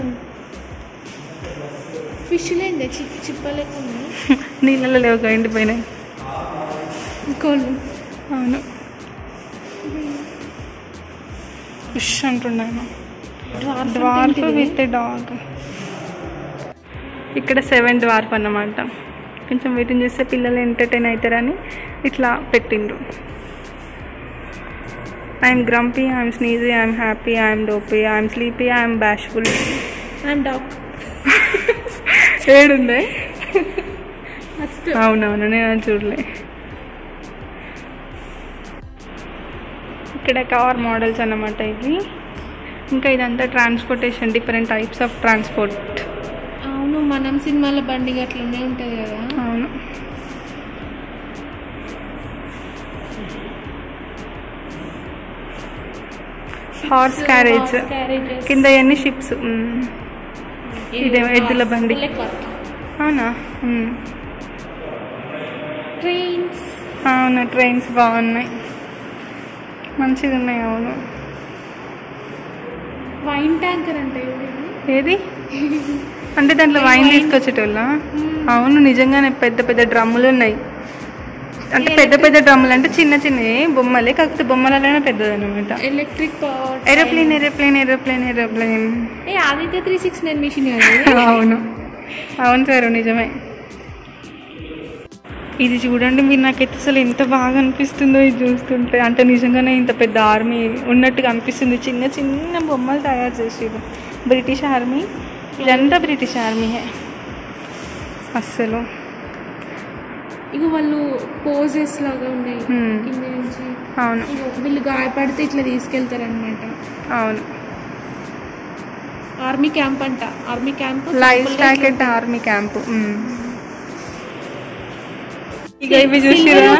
Speaker 3: ఫిష్ లేండి, చిప్పలేకుండా
Speaker 1: నీళ్ళలో లేవు, ఎండిపోయినాయి
Speaker 3: కోళ్ళు.
Speaker 1: అవును, ఫిష్ అంటున్నాను. Dwarf with dog. ఇక్కడ 7 డ్వార్ఫ్ అన్నమాట. కొంచెం వెయిటింగ్ చేస్తే పిల్లలు ఎంటర్టైన్ అవుతారని ఇట్లా పెట్టిండ్రు. I'm grumpy, I'm sneezy, I'm happy, I'm dopey, I'm sleepy, I'm bashful,
Speaker 3: I'm dog.
Speaker 1: ఏడుందే? అవునవును, నేను అది చూడలే. ఇక్కడ కార్ మోడల్స్ అన్నమాట ఇవి. ఇంకా ఇదంతా transportation, different types of transport.
Speaker 3: అవును, మనం సినిమాల బండి అట్లనే ఉంటుంది కదా.
Speaker 1: అవును. హార్స్ క్యారేజ్, కింద అన్ని షిప్స్. ఇదేమో ఎద్దుల బండి. అవునా?
Speaker 3: ట్రైన్స్.
Speaker 1: అవును, ట్రైన్స్ బాగున్నాయి, మంచిగా ఉన్నాయి. అవును.
Speaker 3: వైన్ ట్యాంకర్ అంటే
Speaker 1: ఏది? అంటే దాంట్లో వైన్ తీసుకొచ్చేటోళ్ళ? అవును, నిజంగానే పెద్ద పెద్ద డ్రమ్ములు ఉన్నాయి. అంటే పెద్ద పెద్ద డ్రమ్ములు అంటే చిన్న చిన్న బొమ్మలే, కాకపోతే బొమ్మలనే పెద్దది అనమాట.
Speaker 3: Electric
Speaker 1: aeroplane aeroplane aeroplane aeroplane.
Speaker 3: Aditya 369 mission.
Speaker 1: అవును అవును సార్, నిజమే. ఇది చూడండి మీరు, నాకైతే అసలు ఎంత బాగా అనిపిస్తుందో ఇది చూస్తుంటే. అంటే నిజంగానే ఇంత పెద్ద ఆర్మీ ఉన్నట్టుగా అనిపిస్తుంది. చిన్న చిన్న బొమ్మలు తయారు చేసేది బ్రిటిష్ ఆర్మీ. ఇదంతా బ్రిటిష్ ఆర్మీయే అస్సలు.
Speaker 3: ఇక వాళ్ళు పోజెస్ లాగా ఉన్నాయి కింద నుంచి.
Speaker 1: అవును,
Speaker 3: వీళ్ళు గాయపడితే ఇట్లా తీసుకెళ్తారనమాట.
Speaker 1: అవును.
Speaker 3: ఆర్మీ క్యాంప్ అంట. Army camp,
Speaker 1: live stockade army camp. ఇక ఇవి చూసిరా,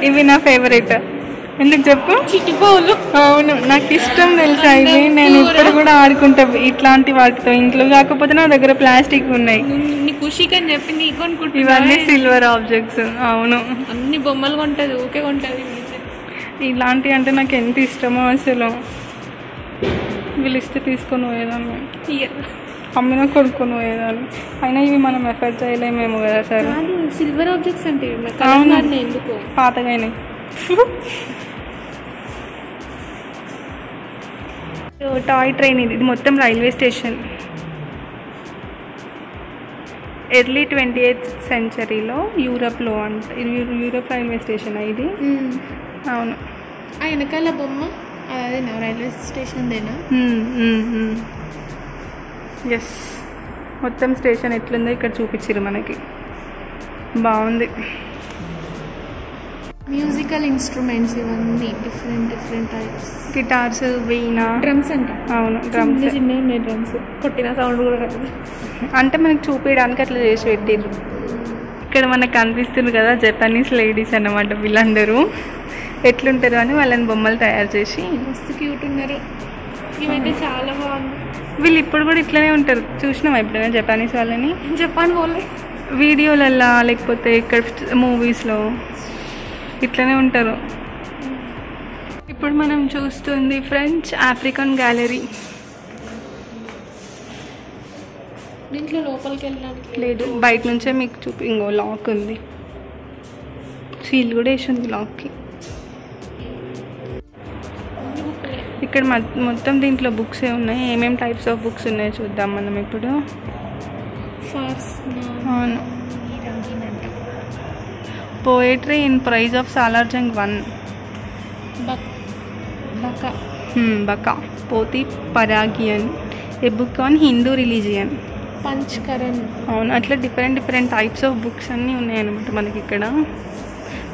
Speaker 1: ఇవి నా ఫేవరెట్. ఎందుకు చెప్పు?
Speaker 3: చిటిపోలు.
Speaker 1: అవును, నాకు ఇష్టం తెలుసా ఇవి. నేను ఇప్పుడు కూడా ఆడుకుంటా ఇట్లాంటి వాటితో. ఇంట్లో కాకపోతే నా దగ్గర ప్లాస్టిక్ ఉన్నాయి.
Speaker 3: ఖుషికి అని చెప్పి నీకు అనుకుంటా.
Speaker 1: ఇవన్నీ సిల్వర్ ఆబ్జెక్ట్స్. అవును,
Speaker 3: అన్ని బొమ్మలు కొంటది, ఊకే కొంటది.
Speaker 1: ఇలాంటివి అంటే నాకు ఎంత ఇష్టమో అసలు. వీళ్ళు ఇస్తే తీసుకొని పోయేదాన్ని, అమ్మినా కొనుక్కొని పోయేదాన్ని. అయినా ఇవి మనం ఎఫర్ట్ చేయలేమేమో కదా సార్.
Speaker 3: సిల్వర్ ఆబ్జెక్ట్స్ అంటే ఎందుకు
Speaker 1: పాతగానే. టాయ్ ట్రైన్ ఇది మొత్తం రైల్వే స్టేషన్. ఎర్లీ 28th సెంచరీలో యూరప్లో అంట. యూరప్ రైల్వే స్టేషన్ ఇది. అవును.
Speaker 3: ఆ వెనకాల బొమ్మ అదేనా రైల్వే స్టేషన్ దేనా?
Speaker 1: ఎస్, మొత్తం స్టేషన్ ఎట్లుందో ఇక్కడ చూపించారు మనకి. బాగుంది.
Speaker 3: మ్యూజికల్ ఇన్స్ట్రుమెంట్స్ ఇవన్నీ డిఫరెంట్ డిఫరెంట్ టైప్స్.
Speaker 1: గిటార్స్, వీణా,
Speaker 3: డ్రమ్స్ అంట.
Speaker 1: అవును, డ్రమ్స్.
Speaker 3: చిన్న ఉన్నాయి డ్రమ్స్, కొట్టిన సౌండ్ కూడా రాదు.
Speaker 1: అంటే మనకు చూపించడానికి అట్లా చేసి పెట్టిర్రు. ఇక్కడ మనకు కనిపిస్తుంది కదా జపనీస్ లేడీస్ అన్నమాట. వీళ్ళందరూ ఎట్లుంటారు అని వాళ్ళని బొమ్మలు తయారు చేసి
Speaker 3: మస్తు క్యూట్ ఉన్నారు. ఇవైతే చాలా బాగుంది.
Speaker 1: వీళ్ళు ఇప్పుడు కూడా ఇట్లనే ఉంటారు. చూసినావా ఎప్పుడైనా జపానీస్ వాళ్ళని?
Speaker 3: జపాన్ పోలే,
Speaker 1: వీడియోలల్లో లేకపోతే ఇక్కడ మూవీస్లో ఇట్లనే ఉంటారు. ఇప్పుడు మనం చూస్తుంది ఫ్రెంచ్ ఆఫ్రికన్ గ్యాలరీ.
Speaker 3: దీంట్లో లోపలికి వెళ్ళడానికి
Speaker 1: లేదు, బయట నుంచే మీకు ఇంకో లాక్ ఉంది. సీల్ కూడా వేసి ఉంది లాక్కి. ఇక్కడ మొత్తం దీంట్లో బుక్సే ఉన్నాయి. ఏమేమి టైప్స్ ఆఫ్ బుక్స్ ఉన్నాయో చూద్దాం మనం ఇప్పుడు. అవును, poetry in praise of Salarjung 1. బకా పోతి పరాగియన్, a book on Hindu religion.
Speaker 3: పంచకరణ్.
Speaker 1: అవును, అట్లా different different types of books అన్నీ ఉన్నాయన్నమాట మనకి ఇక్కడ.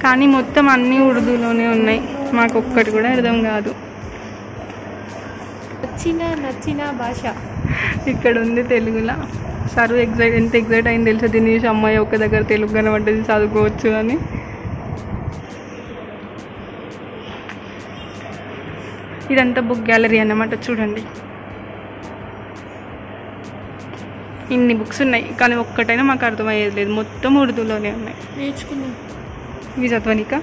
Speaker 1: కానీ మొత్తం అన్నీ ఉర్దూలోనే ఉన్నాయి. మాకు ఒక్కటి కూడా అర్థం కాదు.
Speaker 3: నచ్చిన భాష
Speaker 1: ఇక్కడ ఉంది తెలుగులో. సరు ఎంత ఎగ్జైట్ అయింది తెలుసా దీని చూసి. అమ్మాయి ఒక్క దగ్గర తెలుగు కనబడ్డది, చదువుకోవచ్చు అని. ఇదంతా బుక్ గ్యాలరీ అన్నమాట. చూడండి ఇన్ని బుక్స్ ఉన్నాయి, కానీ ఒక్కటైనా మాకు అర్థమయ్యేది లేదు. మొత్తం ఉర్దూలోనే ఉన్నాయి.
Speaker 3: నేర్చుకున్నాం.
Speaker 1: ఇవి చదవనిక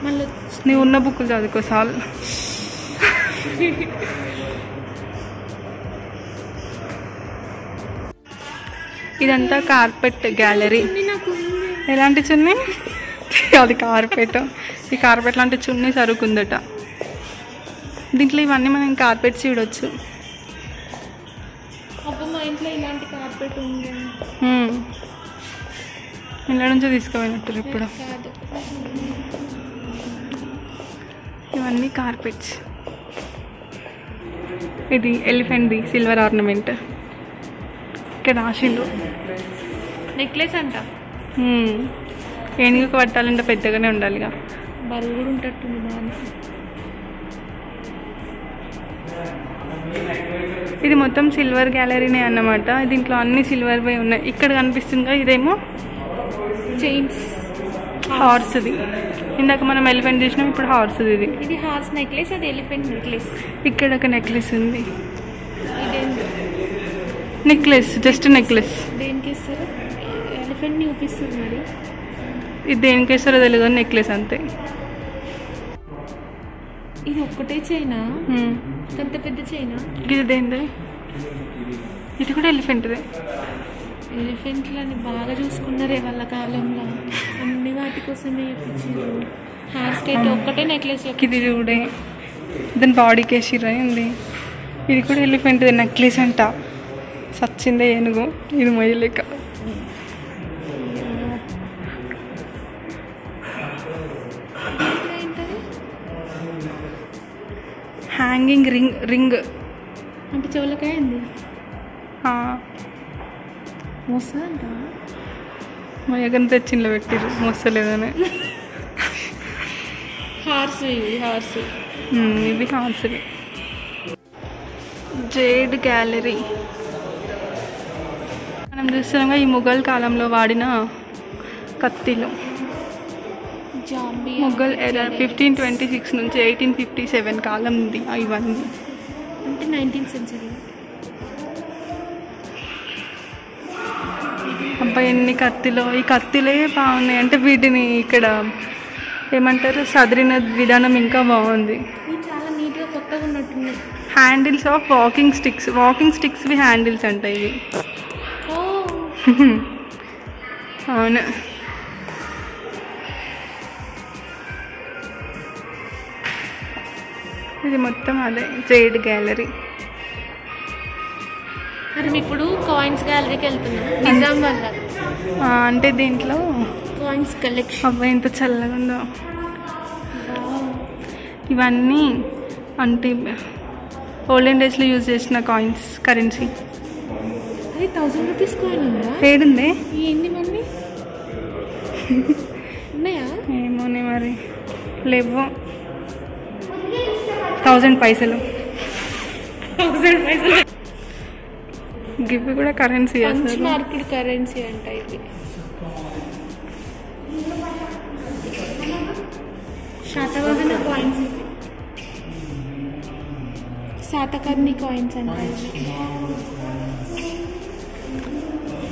Speaker 3: మళ్ళీ
Speaker 1: నీవు ఉన్న బుక్కులు చదువుకో సాల్. ఇదంతా కార్పెట్ గ్యాలరీ. ఎలాంటి చున్నీ? అది కార్పెట్. ఈ కార్పెట్ లాంటి చున్నీ సరుకుందట. దీంట్లో ఇవన్నీ మనం కార్పెట్స్ చూడొచ్చు.
Speaker 3: మా ఇంట్లో ఇలాంటి కార్పెట్ ఉంది.
Speaker 1: ఇళ్ళ నుంచో తీసుకుపోయినట్టు ఇప్పుడు.
Speaker 3: కాదు,
Speaker 1: ఇవన్నీ కార్పెట్స్. ఇది ఎలిఫెంట్ది సిల్వర్ ఆర్నమెంట్. ఇక్కడ రాసిండు
Speaker 3: నెక్లెస్ అంట.
Speaker 1: ఏనుగుకు పట్టాలంటే పెద్దగానే ఉండాలిగా.
Speaker 3: బరువు కూడా ఉంటట్టుంది బాగా.
Speaker 1: ఇది మొత్తం సిల్వర్ గ్యాలరీనే అన్నమాట. దీంట్లో అన్ని సిల్వర్ వే ఉన్నాయి. ఇక్కడ కనిపిస్తుందిగా ఇదేమో
Speaker 3: చైన్స్,
Speaker 1: హార్స్ది. ఇందాక మనం ఎలిఫెంట్ చూసినాం, ఇప్పుడు హార్స్ది.
Speaker 3: ఇది హార్స్ నెక్లెస్, అది ఎలిఫెంట్ నెక్లెస్.
Speaker 1: ఇక్కడ ఒక నెక్లెస్ ఉంది.
Speaker 3: ఇదేంటి
Speaker 1: నెక్లెస్, జస్ట్ నెక్లెస్.
Speaker 3: దేనికి ఇస్తారు? ఎలిఫెంట్ని చూపిస్తుంది మరి.
Speaker 1: ఇది దేనికి ఇస్తారో తెలియదు కానీ నెక్లెస్ అంతే.
Speaker 3: ఇది ఒక్కటే చైనా, అంత పెద్ద చైనా.
Speaker 1: ఇది దేనిదే? ఇది కూడా ఎలిఫెంట్దే.
Speaker 3: ఎలిఫెంట్లని బాగా చూసుకున్నారే వాళ్ళ కాలంలో, అన్ని వాటి కోసమే చూపించారు. హెయిర్ స్టైట్ ఒక్కటే నెక్లెస్.
Speaker 1: ఇది చూడే, దాని బాడీకి వేసిర్రా ఉంది. ఇది కూడా ఎలిఫెంట్దే నెక్లెస్ అంట. సచ్చిందే ఏనుగు, ఇది మొయ్యలేక. హ్యాంగింగ్ రింగ్
Speaker 3: అంటే చెవులకాయ ఉంది. మోస్తుందంట.
Speaker 1: మొయ్యగని తెచ్చింలో పెట్టిరు, మోస్తలేదని.
Speaker 3: హార్స్, ఇవి హార్స్.
Speaker 1: ఇవి హార్స్వి. Jade gallery. మనం చూస్తున్నాగా ఈ ముఘల్ కాలంలో వాడిన కత్తిలు. ముఘల్ ఎరా 1526 నుంచి 1857 కాలం ఉంది ఇవన్నీ.
Speaker 3: అంటే 19th సెంచరీ.
Speaker 1: అబ్బాయి ఎన్ని కత్తిలో, ఈ కత్తిలే బాగున్నాయి. అంటే వీటిని ఇక్కడ ఏమంటారు, సదరిన విధానం ఇంకా బాగుంది.
Speaker 3: ఇది చాలా నీట్గా కొత్తగా ఉన్నట్టుంది.
Speaker 1: హ్యాండిల్స్ ఆఫ్ వాకింగ్ స్టిక్స్వి హ్యాండిల్స్ అంట ఇవి. అవును. ఇది మొత్తం అదే జైడ్ గ్యాలరీ.
Speaker 3: మనం ఇప్పుడు కాయిన్స్ గ్యాలరీకి వెళ్తున్నాం, నిజాం వల్ల.
Speaker 1: అంటే దీంట్లో
Speaker 3: కాయిన్స్ కలెక్షన్.
Speaker 1: అబ్బాయి ఎంత చల్లగా ఉందో. ఇవన్నీ అంటే ఓల్డెన్ డేస్లో యూజ్ చేసిన కాయిన్స్, కరెన్సీ.
Speaker 3: అది 1000 రూపీస్ కాయిన్ ఉందా?
Speaker 1: ఏడుంది?
Speaker 3: ఎన్ని మంది ఉన్నాయా?
Speaker 1: ఏమోనే మరి, లేవు. 1000 పైసలు.
Speaker 3: 1000 పైసలు.
Speaker 1: గివి కూడా కరెన్సీ.
Speaker 3: మార్కెట్ కరెన్సీ అంట ఇది. శాతవాహన కాయిన్స్, శాతకర్ణి కాయిన్స్ అంట.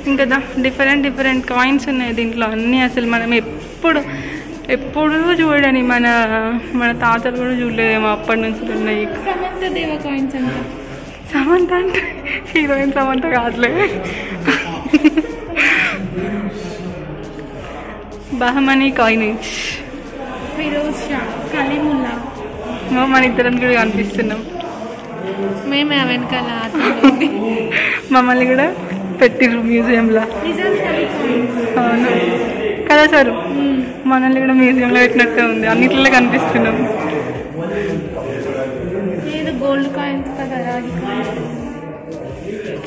Speaker 1: ఇంకా డిఫరెంట్ కాయిన్స్ ఉన్నాయి దీంట్లో అన్నీ. అసలు మనం ఎప్పుడు చూడని, మన తాతలు కూడా చూడలేదేమో అప్పటి నుంచి ఉన్నాయి.
Speaker 3: సమంత దేవ కాయిన్స్ అంట.
Speaker 1: సమంత అంటే హీరోయిన్ సమంత కాదులే. బహమనీ కాయినేజ్.
Speaker 3: ఫిరోజ్ షా, కలీముల్లా.
Speaker 1: మన ఇద్దరం కూడా కనిపిస్తున్నాం.
Speaker 3: మేమే వెనకాల
Speaker 1: మమ్మల్ని కూడా పెట్టిర్రు మ్యూజియంలో. అవును కదా సార్, మనల్ని కూడా మ్యూజియంలో పెట్టినట్టే ఉంది. అన్నిట్లో కనిపిస్తున్నాం.
Speaker 3: గోల్డ్ కాయిన్స్ కదా.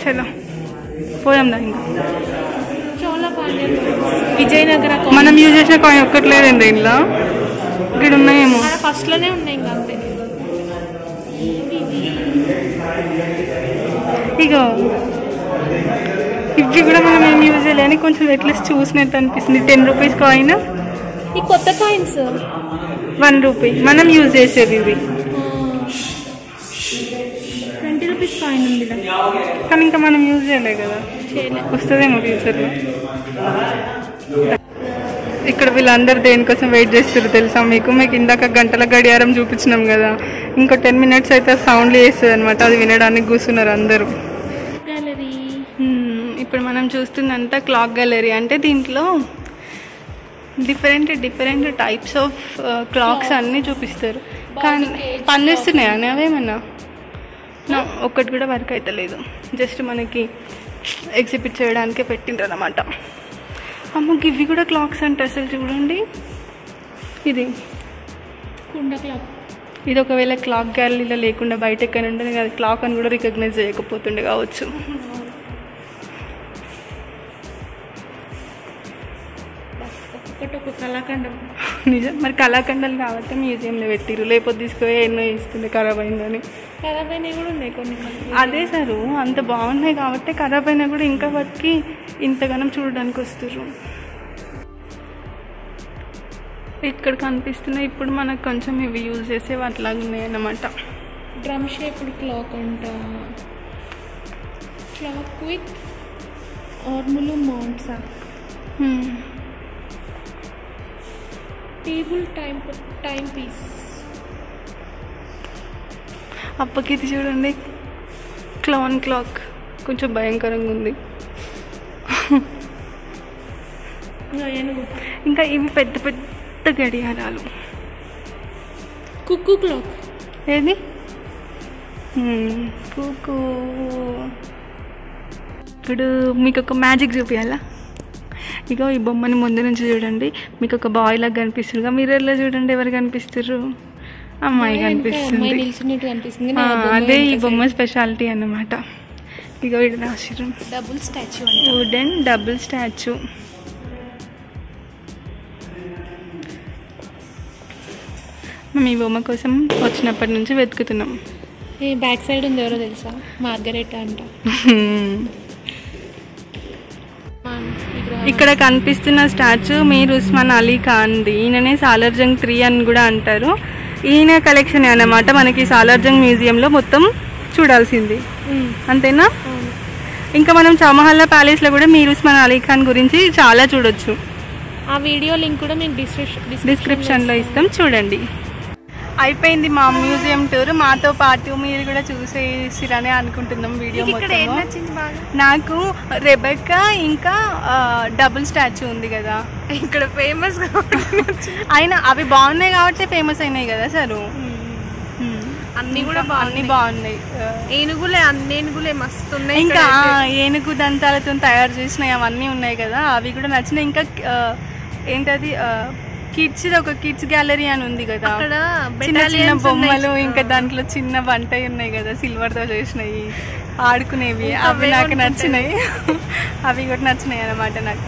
Speaker 1: చలో పోయాందా ఇంకా.
Speaker 3: చోళపాండ్యం, విజయనగర.
Speaker 1: మనం యూజ్ చేసిన కాయిన్ ఒక్కట్లేదండి ఇంట్లో, ఇక్కడ ఉన్నాయేమో.
Speaker 3: ఫస్ట్లోనే ఉన్నాయి ఇంకా అంతే.
Speaker 1: ఇగో ఇవి కూడా మనం ఏం యూజ్ చేయలేని, కొంచెం అట్లీస్ట్ చూసినట్టు అనిపిస్తుంది. 10 రూపీస్ కాయిన్.
Speaker 3: ఈ కొత్త కాయిన్స్
Speaker 1: 1 రూపీ మనం యూజ్ చేసేది. ఇవి
Speaker 3: 20 రూపీస్ కాయిన్ ఉంది
Speaker 1: కానీ ఇంకా మనం యూజ్ చేయలే కదా, వస్తుందేమో ఫ్యూచర్లో. ఇక్కడ వీళ్ళందరూ దేనికోసం వెయిట్ చేస్తారు తెలుసా మీకు? ఇందాక గంటల గడియారం చూపించినాం కదా, ఇంకో 10 మినిట్స్ అయితే సౌండ్లు చేస్తుంది అనమాట. అది వినడానికి కూర్చున్నారు అందరూ. ఇప్పుడు మనం చూస్తుందంతా క్లాక్ గ్యాలరీ. అంటే దీంట్లో డిఫరెంట్ టైప్స్ ఆఫ్ క్లాక్స్ అన్నీ చూపిస్తారు. కానీ పనిచేస్తున్నాయా అని అవేమన్నా? ఒక్కటి కూడా వర్క్ అయితే లేదు, జస్ట్ మనకి ఎగ్జిబిట్ చేయడానికే పెట్టిండ్రు అనమాట. అమ్మకి ఇవి కూడా క్లాక్స్ అంటే అసలు చూడండి. ఇది
Speaker 3: కుండ క్లాక్.
Speaker 1: ఇది ఒకవేళ క్లాక్ గ్యాలరీలో లేకుండా బయట ఎక్కడ ఉంటుంది అది క్లాక్ అని కూడా రికగ్నైజ్ చేయకపోతుండే కావచ్చు.
Speaker 3: ఒక్కొక్కటి ఒక కళాఖండం.
Speaker 1: నిజం. మరి కళాఖండాలు కాబట్టి మ్యూజియంలో పెట్టిరు, లేకపోతే తీసుకుపోయి ఎన్నో ఇస్తుండే ఖరాబ్ అయిందని.
Speaker 3: ఖరాబ్ అయినవి కూడా ఉన్నాయి కొన్ని.
Speaker 1: అదే సారు అంత బాగున్నాయి కాబట్టి ఖరాబ్ అయినా కూడా ఇంకా వాటికి ఇంతగానం చూడడానికి వస్తారు. ఇక్కడ కనిపిస్తున్నాయి. ఇప్పుడు మనకు కొంచెం ఇవి యూజ్ చేసే వాటిలాగా ఉన్నాయి అన్నమాట.
Speaker 3: డ్రమ్ షేప్డ్ క్లాక్ అంట. క్లాక్ విత్ ఆర్ములు మౌంట్సా. Table time piece.
Speaker 1: అప్పకి ఇది చూడండి, క్లౌన్ క్లాక్. కొంచెం భయంకరంగా ఉంది. ఇంకా ఇవి పెద్ద పెద్ద గడియారాలు.
Speaker 3: కుక్కు క్లాక్.
Speaker 1: ఏది? కుక్కు. ఇప్పుడు మీకు ఒక మ్యాజిక్ చూపించాలా? ఇక ఈ బొమ్మని ముందు నుంచి చూడండి, మీకు ఒక బాయ్ లాగా కనిపిస్తుంది. మిర్రర్లో చూడండి ఎవరు కనిపిస్తారు? అమ్మాయి కనిపిస్తుంది. అదే ఈ బొమ్మ స్పెషాలిటీ అన్నమాట. ఇక వీడు రాసిరు
Speaker 3: double statue,
Speaker 1: wooden double statue. మేము ఈ బొమ్మ కోసం వచ్చినప్పటి నుంచి వెతుకుతున్నాం.
Speaker 3: బ్యాక్ సైడ్ ఉంది, ఎవరో తెలుసా? మార్గరెట్ అంట.
Speaker 1: ఇక్కడ కనిపిస్తున్న స్టాచ్యూ మీర్ ఉస్మాన్ అలీ ఖాన్ది. ఈయననే సాలార్జంగ్ 3 అని కూడా అంటారు. ఈయన కలెక్షన్ అన్నమాట మనకి సాలార్జంగ్ మ్యూజియంలో మొత్తం చూడాల్సింది. అంతేనా? ఇంకా మనం చౌమహల్లా ప్యాలెస్లో కూడా మీర్ ఉస్మాన్ అలీ ఖాన్ గురించి చాలా చూడొచ్చు.
Speaker 3: ఆ వీడియో లింక్ కూడా మీకు
Speaker 1: డిస్క్రిప్షన్లో ఇస్తాం, చూడండి. అయిపోయింది మా మ్యూజియం టూర్. మాతో పాటు మీరు కూడా చూసేసిరని అనుకుంటున్నాం వీడియో మొత్తం. నాకు రెబెక్కా ఇంకా డబుల్ స్టాచ్యూ ఉంది కదా
Speaker 3: ఇక్కడ ఫేమస్.
Speaker 1: అయినా అవి బాగున్నాయి కాబట్టి ఫేమస్ అయినాయి కదా సారు.
Speaker 3: అన్ని కూడా
Speaker 1: అన్ని బాగున్నాయి.
Speaker 3: ఏనుగులే మస్తు ఉన్నాయి.
Speaker 1: ఇంకా ఏనుగు దంతాలతో తయారు చేసినవి అవన్నీ ఉన్నాయి కదా, అవి కూడా నచ్చినాయి. ఇంకా ఏంటది కిడ్స్ ఒక కిడ్స్ గ్యాలరీ అని ఉంది కదా, చిన్న చిన్న బొమ్మలు, ఇంకా దాంట్లో చిన్న వంట ఉన్నాయి కదా సిల్వర్తో చేసినవి ఆడుకునేవి, అవి నాకు నచ్చినాయి. అవి కూడా నచ్చినాయి అన్నమాట నాకు.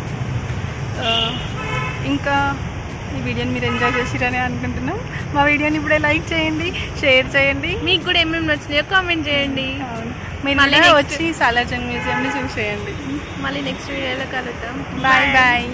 Speaker 1: ఇంకా ఈ వీడియోని మీరు ఎంజాయ్ చేసిరని అనుకుంటున్నాం. మా వీడియోని ఇప్పుడే లైక్ చేయండి, షేర్ చేయండి.
Speaker 3: మీకు కూడా ఏమేమి నచ్చినాయో కామెంట్ చేయండి.
Speaker 1: మీరు వచ్చి సాలార్జంగ్ మ్యూజియంని చూసేయండి.
Speaker 3: మళ్ళీ నెక్స్ట్ వీడియోలో కలుద్దాం.
Speaker 1: Bye bye.